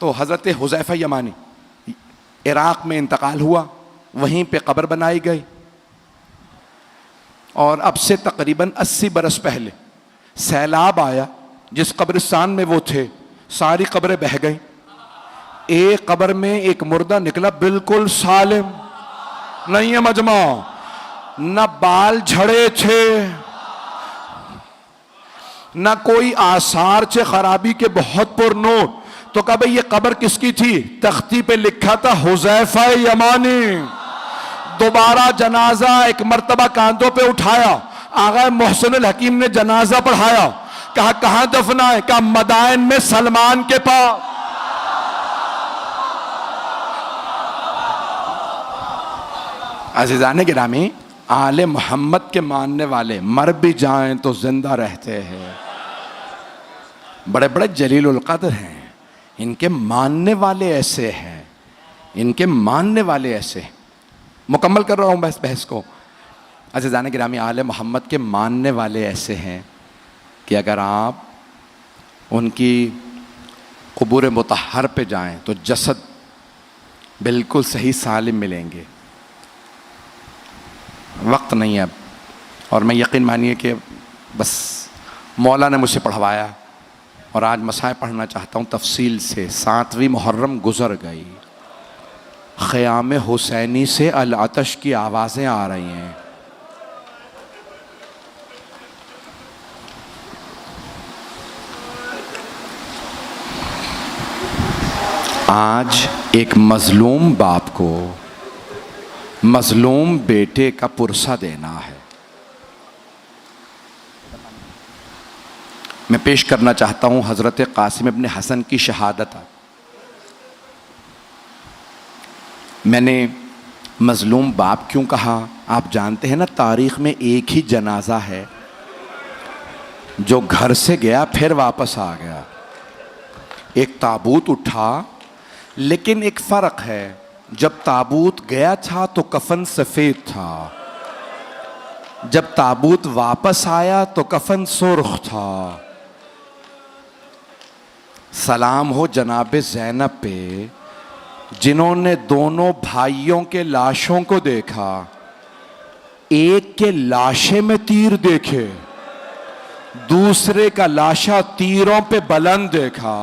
तो हज़रत हुज़ैफा यमानी इराक़ में इंतकाल हुआ, वहीं पे कब्र बनाई गई, और अब से तकरीबन 80 बरस पहले सैलाब आया, जिस कब्रिस्तान में वो थे सारी कब्रें बह गई। एक कब्र में एक मुर्दा निकला बिल्कुल सालिम, नहीं है मजमा, न बाल झड़े थे, ना कोई आसार चे खराबी के बहुत पुरनूर। तो कहा भाई ये कब्र किसकी थी? तख्ती पे लिखा था हुज़ैफा यमानी। दोबारा जनाजा एक मर्तबा कांधों पे उठाया, आगा मोहसिनुल हकीम ने जनाजा पढ़ाया, कहा कहां दफना है? कहा मदाइन में सलमान के पास। अज़ीज़ान गिरामी, आले मोहम्मद के मानने वाले मर भी जाएं तो जिंदा रहते हैं। बड़े बड़े जलीलुल क़द्र हैं, इनके मानने वाले ऐसे हैं, इनके मानने वाले ऐसे। मुकम्मल कर रहा हूँ बहस को। अज़ीज़ान गिरामी, आले मोहम्मद के मानने वाले ऐसे हैं कि अगर आप उनकी क़ुबूर मुतहर पे जाएं तो जसद बिल्कुल सही सालिम मिलेंगे। वक्त नहीं है अब, और मैं यकीन मानिए कि बस मौला ने मुझसे पढ़वाया और आज मसाए पढ़ना चाहता हूँ तफसील से। 7वीं मुहर्रम गुज़र गई, ख़याम हुसैनी से अल अतश की आवाज़ें आ रही हैं। आज एक मज़लूम बाप को मज़लूम बेटे का पुरसा देना है। मैं पेश करना चाहता हूँ हज़रत क़ासिम इब्न हसन की शहादत। मैंने मज़लूम बाप क्यों कहा? आप जानते हैं ना, तारीख़ में एक ही जनाजा है जो घर से गया फिर वापस आ गया। एक ताबूत उठा, लेकिन एक फ़र्क है, जब ताबूत गया था तो कफन सफ़ेद था, जब ताबूत वापस आया तो कफन सुर्ख था। सलाम हो जनाब ज़ैनब पे, जिन्होंने दोनों भाइयों के लाशों को देखा, एक के लाशे में तीर देखे, दूसरे का लाशा तीरों पे बुलंद देखा।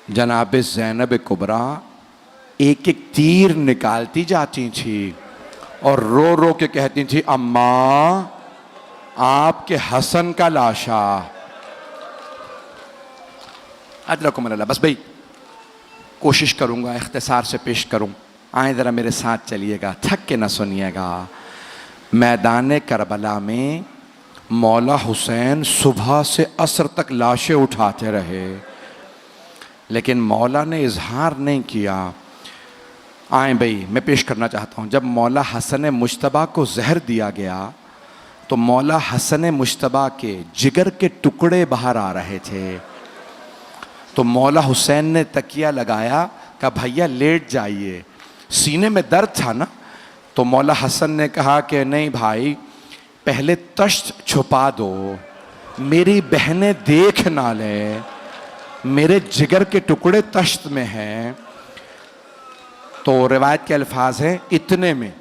जनाब ज़ैनब कुबरा एक एक तीर निकालती जाती थी और रो रो के कहती थी, अम्मा आपके हसन का लाशा। अदरकुम अल्लाह। बस भाई कोशिश करूँगा इख्तिसार से पेश करूँ, आए ज़रा मेरे साथ चलिएगा, थक के ना सुनिएगा। मैदान करबला में मौला हुसैन सुबह से असर तक लाशें उठाते रहे, लेकिन मौला ने इजहार नहीं किया। आए भाई मैं पेश करना चाहता हूँ, जब मौला हसन मुश्तबा को जहर दिया गया तो मौला हसन मुश्तबा के जिगर के टुकड़े बाहर आ रहे थे। तो मौला हुसैन ने तकिया लगाया, कहा भैया लेट जाइए, सीने में दर्द था ना। तो मौला हसन ने कहा कि नहीं भाई, पहले तश्त छुपा दो, मेरी बहनें देख ना लें, मेरे जिगर के टुकड़े तश्त में हैं। तो रिवायत के अल्फाज हैं, इतने में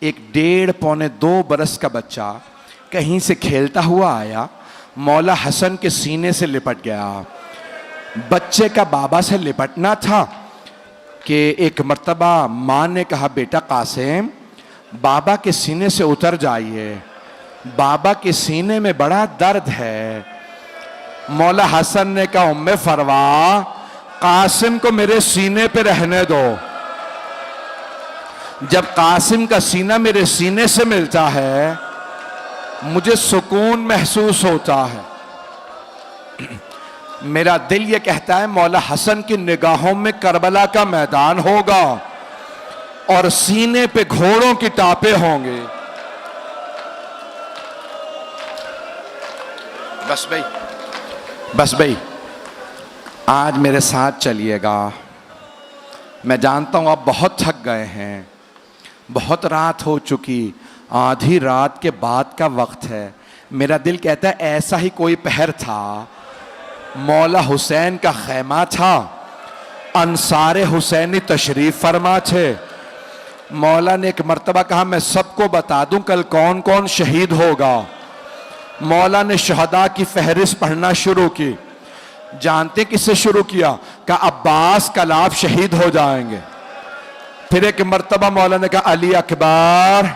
एक 1.5-2 बरस का बच्चा कहीं से खेलता हुआ आया, मौला हसन के सीने से लिपट गया। बच्चे का बाबा से लिपटना था कि एक मर्तबा माँ ने कहा, बेटा कासिम बाबा के सीने से उतर जाइए, बाबा के सीने में बड़ा दर्द है। मौला हसन ने कहा, उम्मे फरवा कासिम को मेरे सीने पे रहने दो। जब कासिम का सीना मेरे सीने से मिलता है मुझे सुकून महसूस होता है। मेरा दिल ये कहता है मौला हसन की निगाहों में करबला का मैदान होगा और सीने पे घोड़ों की टापे होंगे। बस भाई आज मेरे साथ चलिएगा। मैं जानता हूं आप बहुत थक गए हैं, बहुत रात हो चुकी, आधी रात के बाद का वक्त है। मेरा दिल कहता है ऐसा ही कोई पहर था, मौला हुसैन का खैमा था, अंसारे हुसैनी तशरीफ फरमा थे। मौला ने एक मर्तबा कहा, मैं सबको बता दूं कल कौन कौन शहीद होगा। मौला ने शहदा की फहरिस्त पढ़ना शुरू की। जानते किससे शुरू किया? कहा अब्बास कल आप शहीद हो जाएंगे। फिर एक मर्तबा मौला ने कहा अली अकबर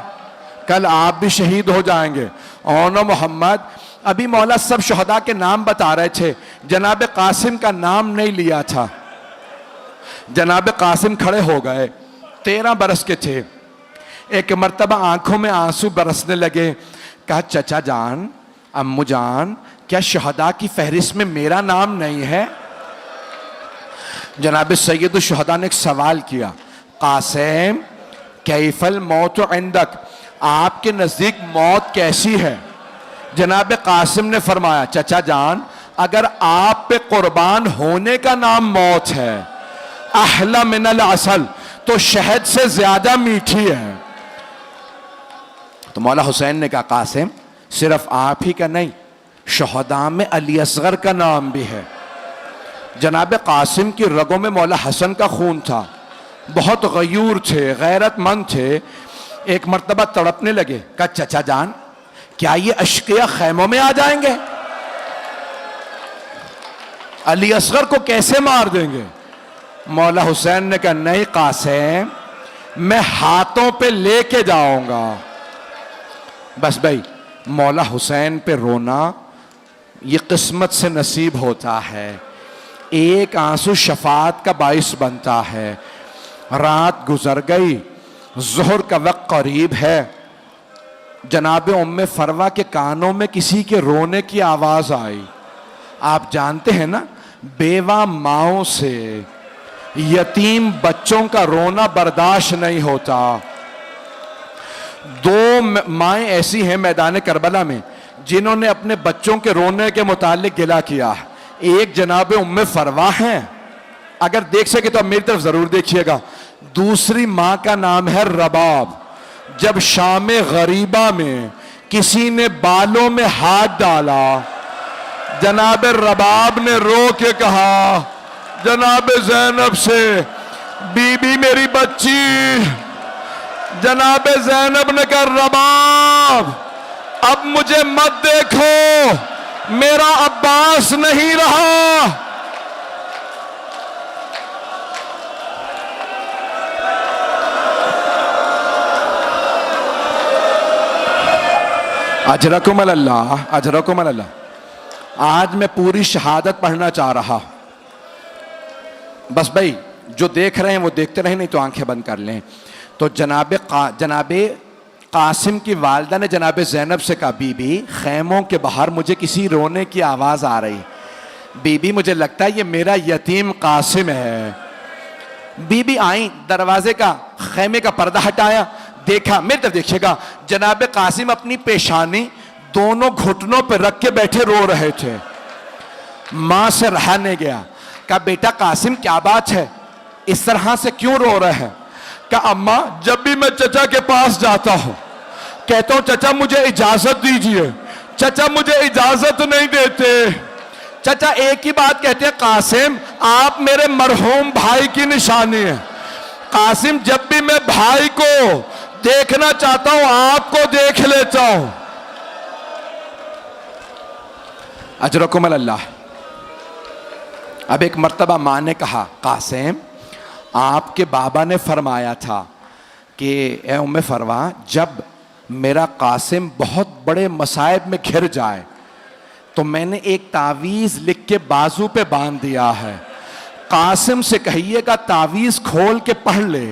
कल आप भी शहीद हो जाएंगे। ओनो मोहम्मद अभी मौला सब शहदा के नाम बता रहे थे, जनाब कासिम का नाम नहीं लिया था। जनाब कासिम खड़े हो गए, 13 बरस के थे। एक मर्तबा आंखों में आंसू बरसने लगे। कहा, चचा जान, अम्मू जान, क्या शहदा की फहरिस्त में मेरा नाम नहीं है? जनाब सैयद शहदा ने एक सवाल किया, कासिम कैफल मौत इंदक, आपके नजदीक मौत कैसी है? जनाब कासिम ने फरमाया, चचा जान, अगर आप पे कुर्बान होने का नाम मौत है, अहला मिनल असल, तो शहद से ज्यादा मीठी है। तो मौला हुसैन ने कहा, कासिम सिर्फ आप ही का नहीं, शहदा में अली असगर का नाम भी है। जनाब कासिम की रगों में मौला हसन का खून था, बहुत गयूर थे, गैरतमंद थे। एक मर्तबा तड़पने लगे। कहा, चचा जान, क्या ये अश्किया खैमों में आ जाएंगे? अली असगर को कैसे मार देंगे? मौला हुसैन ने कहा, नहीं कासिम, मैं हाथों पे लेके जाऊंगा। बस भाई, मौला हुसैन पे रोना ये किस्मत से नसीब होता है। एक आंसू शफात का बाइस बनता है। रात गुजर गई, जोहर का वक्त करीब है। जनाब उम्मे फरवा के कानों में किसी के रोने की आवाज आई। आप जानते हैं ना, बेवा माओं से यतीम बच्चों का रोना बर्दाश्त नहीं होता। 2 माएँ ऐसी हैं मैदान करबला में जिन्होंने अपने बच्चों के रोने के मुतालिक गिला किया। एक जनाब उम्मे फरवा हैं, अगर देख सके तो अब मेरी तरफ जरूर देखिएगा। दूसरी माँ का नाम है रबाब। जब शाम गरीबा में किसी ने बालों में हाथ डाला, जनाब रबाब ने रो के कहा जनाब ज़ैनब से, बीबी मेरी बच्ची। जनाब ज़ैनब ने कहा, रबाब अब मुझे मत देखो, मेरा अब्बास नहीं रहा। अजरकुम अल्लाह, अजरकुम अल्लाह। आज मैं पूरी शहादत पढ़ना चाह रहा। बस भाई, जो देख रहे हैं वो देखते रहे, नहीं तो आंखें बंद कर लें। तो जनाब कासिम की वालदा ने जनाब ज़ैनब से कहा, बीबी खैमों के बाहर मुझे किसी रोने की आवाज़ आ रही। बीबी मुझे लगता है ये मेरा यतीम कासिम है। बीबी आई, दरवाजे का खैमे का पर्दा हटाया, देखा, मेरी तरफ देखिएगा, जनाब कासिम अपनी पेशानी दोनों घुटनों पर रख के बैठे रो रहे थे। मां से रहा नहीं गया। कहा, बेटा कासिम क्या बात है, इस तरह से क्यों रो रहे हैं? कहा, अम्मा जब भी मैं चचा के पास जाता हूं, कहता हूं चचा मुझे इजाजत दीजिए, चचा मुझे इजाजत नहीं देते। चचा एक ही बात कहते हैं, कासिम आप मेरे मरहूम भाई की निशानी है। कासिम जब भी मैं भाई को देखना चाहता हूं, आपको देख लेता हूं। अजरकुम अल्लाह। अब एक मर्तबा मां ने कहा, कासिम आपके बाबा ने फरमाया था कि ए उम्मे फरवा, जब मेरा कासिम बहुत बड़े मसाइब में घिर जाए तो मैंने एक तावीज़ लिख के बाजू पे बांध दिया है। कासिम से कहिएगा तावीज़ खोल के पढ़ ले,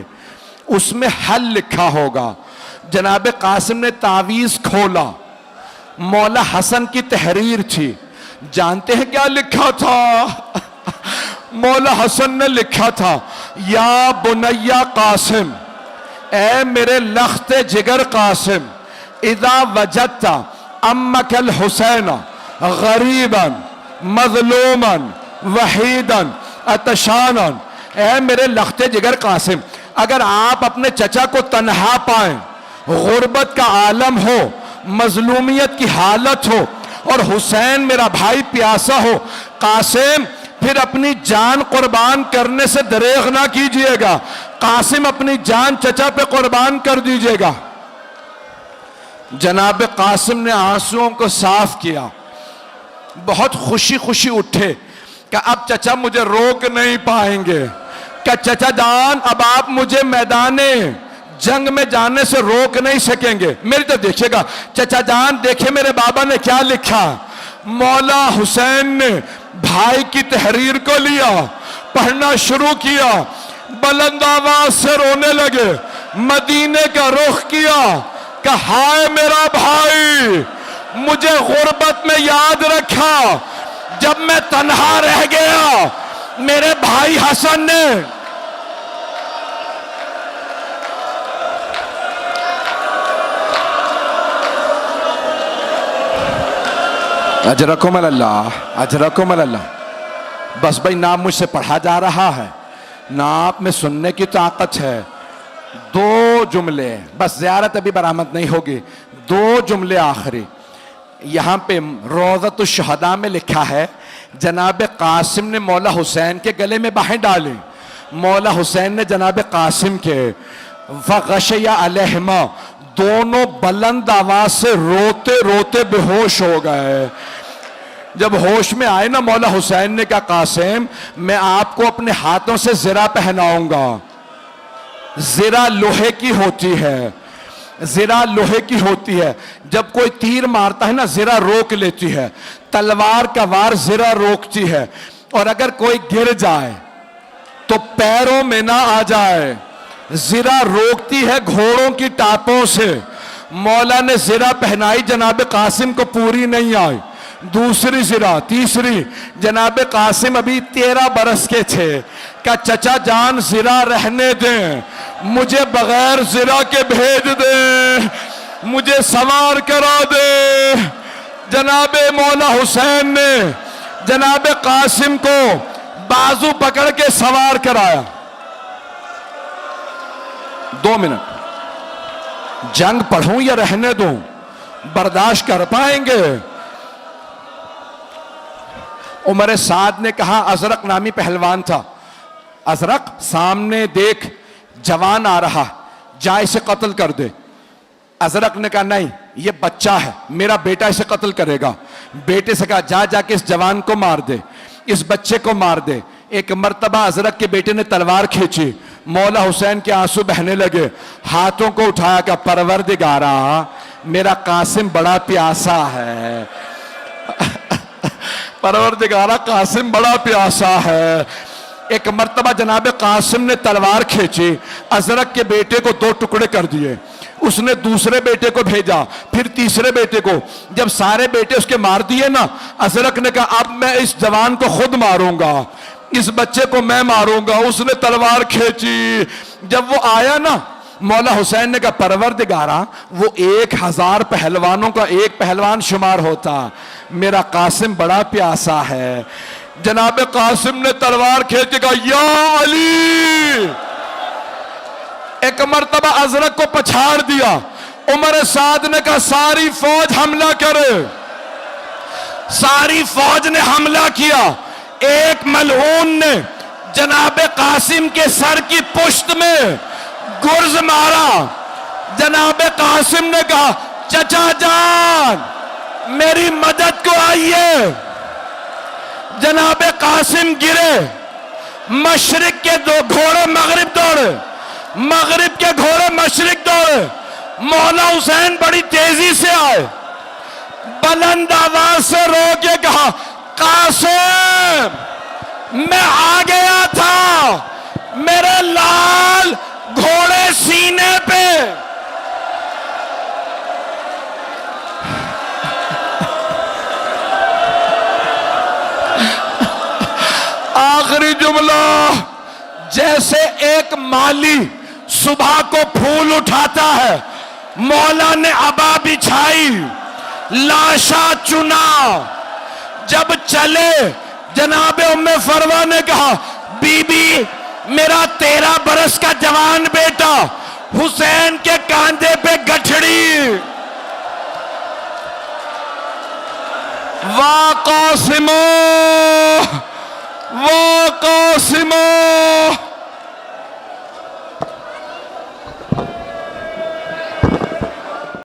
उसमें हल लिखा होगा। जनाब कासिम ने तावीज़ खोला, मौला हसन की तहरीर थी। जानते हैं क्या लिखा था? मौला हसन ने लिखा था, या बुनैया कासिम, ए मेरे लख्ते जिगर कासिम, इदा वजदता अम्मकल हुसैन गरीबन मजलूमन वहीदन अतशानन, ए मेरे लख्ते जिगर कासिम, अगर आप अपने चचा को तन्हा पाएं, गुर्बत का आलम हो, मजलूमियत की हालत हो, और हुसैन मेरा भाई प्यासा हो, कासिम फिर अपनी जान कुर्बान करने से दरेग ना कीजिएगा। कासिम अपनी जान चचा पे कुर्बान कर दीजिएगा। जनाब कासिम ने आंसुओं को साफ किया, बहुत खुशी खुशी उठे कि अब चचा मुझे रोक नहीं पाएंगे। क्या चचा जान, अब आप मुझे मैदाने जंग में जाने से रोक नहीं सकेंगे। मेरी तो देखिएगा चचा जान, देखे मेरे बाबा ने क्या लिखा। मौला हुसैन ने भाई की तहरीर को लिया, पढ़ना शुरू किया, बुलंद आवाज से रोने लगे, मदीने का रुख किया, कहा हाय मेरा भाई, मुझे गुर्बत में याद रखा जब मैं तन्हा रह गया। मेरे भाई हसन ने अजरकुम अल्लाह, अजरकुम अल्लाह। बस भाई ना मुझसे पढ़ा जा रहा है ना आप में सुनने की ताकत है। दो जुमले बस, ज़ियारत अभी बरामद नहीं होगी। दो जुमले आखिरी यहाँ पे रोज़तुश शुहदा में लिखा है, जनाब कासिम ने मौला हुसैन के गले में बाहें डाली। मौला हुसैन ने जनाब कासिम के फ़ग़शया अलैहिमा, दोनों बुलंद आवाज से रोते रोते बेहोश हो गए। जब होश में आए ना, मौला हुसैन ने कहा कासिम मैं आपको अपने हाथों से ज़िरा पहनाऊंगा। ज़िरा लोहे की होती है, ज़िरा लोहे की होती है। जब कोई तीर मारता है ना, ज़िरा रोक लेती है। तलवार का वार ज़िरा रोकती है, और अगर कोई गिर जाए तो पैरों में ना आ जाए। ज़िरा रोकती है घोड़ों की टापों से। मौला ने ज़िरा पहनाई, जनाब कासिम को पूरी नहीं आई। दूसरी ज़िरा, तीसरी, जनाब कासिम अभी 13 बरस के थे। का चचा जान ज़िरा रहने दें, मुझे बगैर ज़िरा के भेज दे, मुझे सवार करा दे। जनाब मौला हुसैन ने जनाब कासिम को बाजू पकड़ के सवार कराया। 2 मिनट, जंग पढ़ूं या रहने दूं, बर्दाश्त कर पाएंगे? उमर साद ने कहा, अजरक नामी पहलवान था, अजरक सामने देख जवान आ रहा, जा इसे कत्ल कर दे। अजरक ने कहा नहीं, ये बच्चा है, मेरा बेटा इसे कत्ल करेगा। बेटे से कहा जा जाके इस जवान को मार दे, इस बच्चे को मार दे। एक मर्तबा अजरक के बेटे ने तलवार खींची, मौला हुसैन के आंसू बहने लगे। हाथों को उठाया, का परवरदिगारा मेरा कासिम बड़ा प्यासा है, परवरदिगारा कासिम बड़ा प्यासा है। एक मर्तबा जनाब कासिम ने तलवार खींची, अजरक के बेटे को 2 टुकड़े कर दिए। उसने दूसरे बेटे को भेजा, फिर तीसरे बेटे को। जब सारे बेटे उसके मार दिए ना, अजरक ने कहा अब मैं इस जवान को खुद मारूंगा, इस बच्चे को मैं मारूंगा। उसने तलवार खींची, जब वो आया ना, मौला हुसैन ने कहा परवरदिगारा वो 1000 पहलवानों का एक पहलवान शुमार होता, मेरा कासिम बड़ा प्यासा है। जनाब कासिम ने तलवार खींच के कहा या अली। एक मर्तबा अजरक को पछाड़ दिया। उमर साद ने कहा सारी फौज हमला करे। सारी फौज ने हमला किया। एक मलऊन ने जनाब कासिम के सर की पुश्त में गुर्ज मारा। जनाब कासिम ने कहा चचा जान मेरी मदद को आइए। जनाब कासिम गिरे, मशरिक के 2 घोड़े मगरिब दौड़े, मगरिब के घोड़े मशरिक दौड़े। मौला हुसैन बड़ी तेजी से आए, बुलंद आवाज से रो के कहा कासिम मैं आ गया था, मेरे लाल घोड़े सीने पे। आखिरी जुमला, जैसे एक माली सुबह को फूल उठाता है, मौला ने अबा बिछाई, लाशा चुना। जब चले, जनाबे उम्मे फरवा ने कहा बीबी मेरा 13 बरस का जवान बेटा हुसैन के कांधे पे गठड़ी। वाह कासिमो